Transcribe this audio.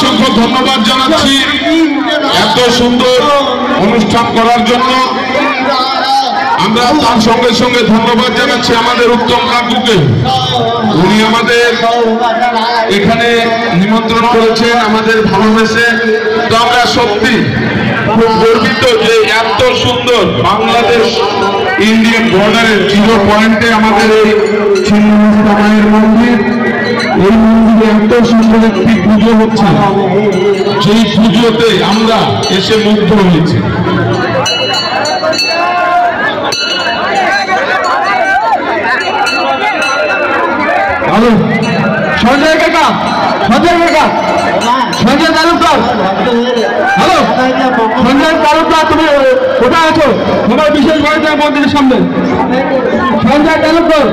অসংখ্য ধন্যবাদ জানাচ্ছি এত সুন্দর অনুষ্ঠান করার জন্য। আমরা তার সঙ্গে সঙ্গে ধন্যবাদ জানাচ্ছি আমাদের উত্তম কাকুকে। উনি আমাদের এখানে নিমন্ত্রণ করেছেন আমাদের ভালোবেসে। তো আমরা সত্যি খুব গর্বিত যে এত সুন্দর বাংলাদেশ ইন্ডিয়ান বর্ডারের 0 পয়েন্টে আমাদের এই ছিন্নমস্তা মায়ের মন্দির। এই মন্দিরে এত সুন্দর একটি পুজো হচ্ছে, যেই পুজোতে আমরা এসে মুগ্ধ হয়েছি। হ্যালো সঞ্জয় কাকা, সঞ্জয় তালুকদার। হ্যালো সঞ্জয় তালুকদার, তুমি কোথায় আছো? তোমার বিশেষ বাড়িতে মন্দিরের সামনে। সঞ্জয় তালুকদার।